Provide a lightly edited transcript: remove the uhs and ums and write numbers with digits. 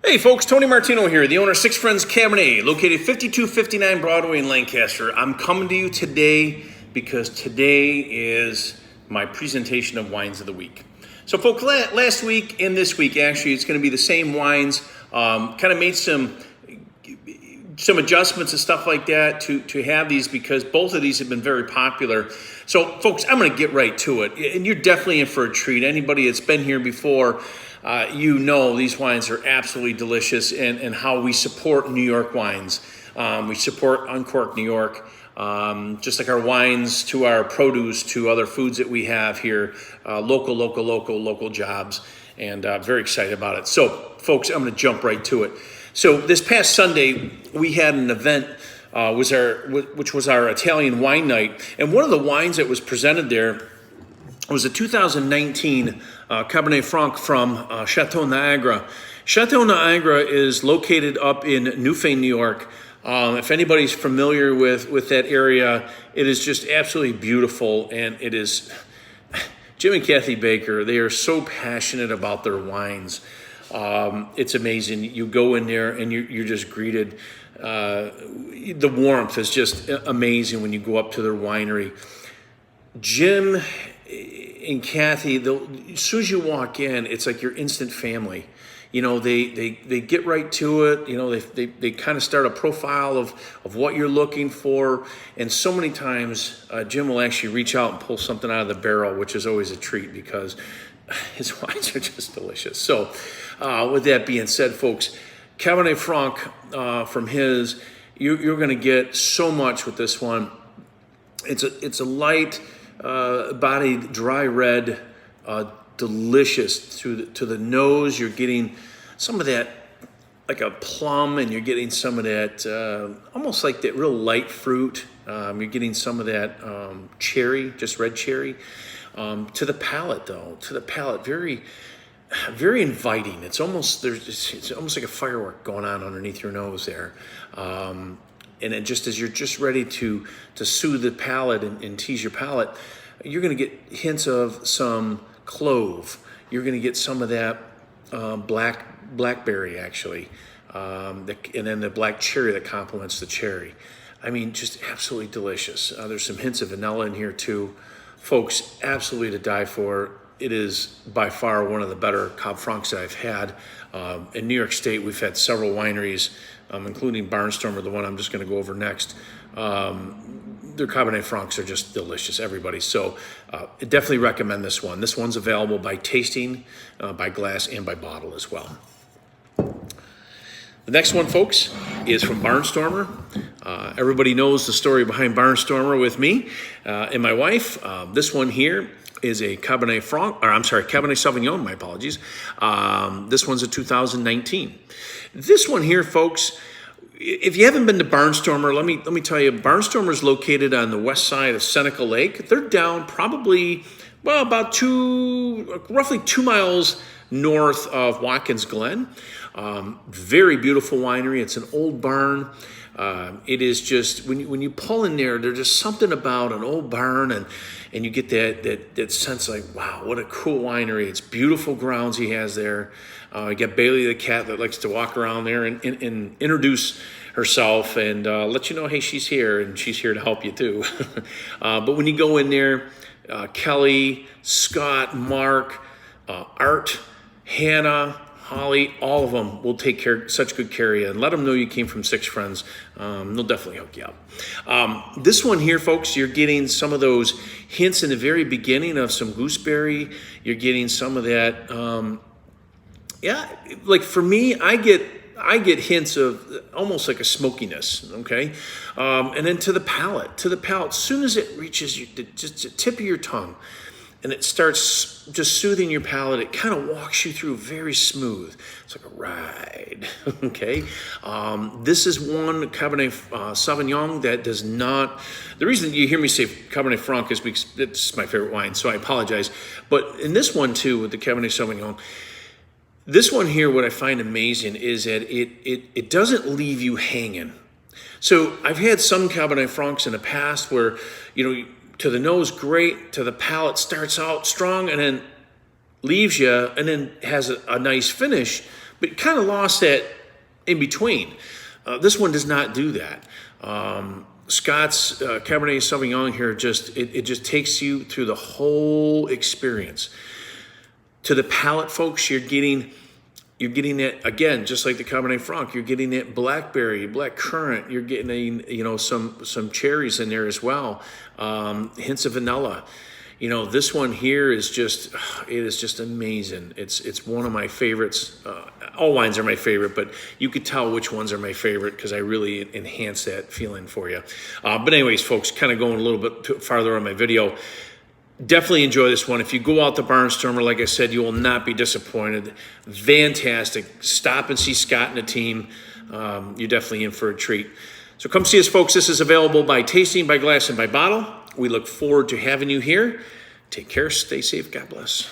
Hey folks, Tony Martino here, the owner of Six Friends Cabernet, located 5259 Broadway in Lancaster. I'm coming to you today because today is my presentation of wines of the week. So folks, last week and this week, actually, it's going to be the same wines. Kind of made some adjustments and stuff like that to have these because both of these have been very popular. So folks, I'm going to get right to it. And you're definitely in for a treat. Anybody that's been here before, you know these wines are absolutely delicious, and how we support New York wines. We support Uncorked New York, just like our wines to our produce to other foods that we have here, local jobs, and very excited about it. So folks, I'm going to jump right to it. So this past Sunday, we had an event, which was our Italian wine night, and one of the wines that was presented there was a 2019 Cabernet Franc from Chateau Niagara. Chateau Niagara is located up in Newfane, New York. If anybody's familiar with that area, it is just absolutely beautiful, and it is Jim and Kathy Baker. They are so passionate about their wines. It's amazing. You go in there and you're just greeted. The warmth is just amazing when you go up to their winery. Jim and Kathy, as soon as you walk in, it's like your instant family. You know, they get right to it. You know, they kind of start a profile of what you're looking for. And so many times, Jim will actually reach out and pull something out of the barrel, which is always a treat because his wines are just delicious. So with that being said, folks, Cabernet Franc from his, you're going to get so much with this one. It's a light bodied, dry red, delicious to the nose. You're getting some of that like a plum, and you're getting some of that almost like that real light fruit. You're getting some of that cherry, just red cherry. To the palate, though, very, very inviting. It's almost like a firework going on underneath your nose there. And then just as you're just ready to soothe the palate and tease your palate, you're going to get hints of some clove. You're going to get some of that blackberry, actually, and then the black cherry that complements the cherry. I mean, just absolutely delicious. There's some hints of vanilla in here, too. Folks, absolutely to die for. It is by far one of the better Cab Francs that I've had. In New York State, we've had several wineries, including Barnstormer, the one I'm just going to go over next. Their Cabernet Francs are just delicious, everybody. So I definitely recommend this one. This one's available by tasting, by glass, and by bottle as well. The next one, folks, is from Barnstormer. Everybody knows the story behind Barnstormer with me and my wife. This one here is a Cabernet Sauvignon, my apologies. This one's a 2019. This one here, folks, if you haven't been to Barnstormer, let me tell you, Barnstormer is located on the west side of Seneca Lake. They're down probably, about roughly 2 miles north of Watkins Glen. Very beautiful winery. It's an old barn. It is just, when you pull in there, there's just something about an old barn, and you get that sense like, wow, what a cool winery. It's beautiful grounds he has there. You got Bailey the cat that likes to walk around there and introduce herself and let you know, hey, she's here, and she's here to help you too. But when you go in there, Kelly, Scott, Mark, Art, Hannah, Holly, all of them will take such good care of you, and let them know you came from Six Friends. They'll definitely hook you up. This one here, folks, you're getting some of those hints in the very beginning of some gooseberry. You're getting some of that. Like for me, I get hints of almost like a smokiness, okay? And then to the palate, as soon as it reaches just the tip of your tongue, and it starts just soothing your palate, it kind of walks you through very smooth. It's like a ride, okay? This is one Cabernet Sauvignon that does not, the reason you hear me say Cabernet Franc is because it's my favorite wine, so I apologize. But in this one too, with the Cabernet Sauvignon, this one here, what I find amazing is that it doesn't leave you hanging. So I've had some Cabernet Francs in the past where, to the nose, great, to the palate starts out strong and then leaves you and then has a nice finish. but kind of lost that in between. This one does not do that. Scott's Cabernet Sauvignon here it just takes you through the whole experience. To the palate, folks, you're getting that, again, just like the Cabernet Franc, you're getting that blackberry, black currant, you're getting some cherries in there as well, hints of vanilla. This one here is just amazing. It's one of my favorites. All wines are my favorite, but you could tell which ones are my favorite because I really enhance that feeling for you. But anyways, folks, kind of going a little bit farther on my video, definitely enjoy this one. If you go out to Barnstormer, like I said, you will not be disappointed. Fantastic. Stop and see Scott and the team. You're definitely in for a treat. So come see us, folks. This is available by tasting, by glass, and by bottle. We look forward to having you here. Take care. Stay safe. God bless.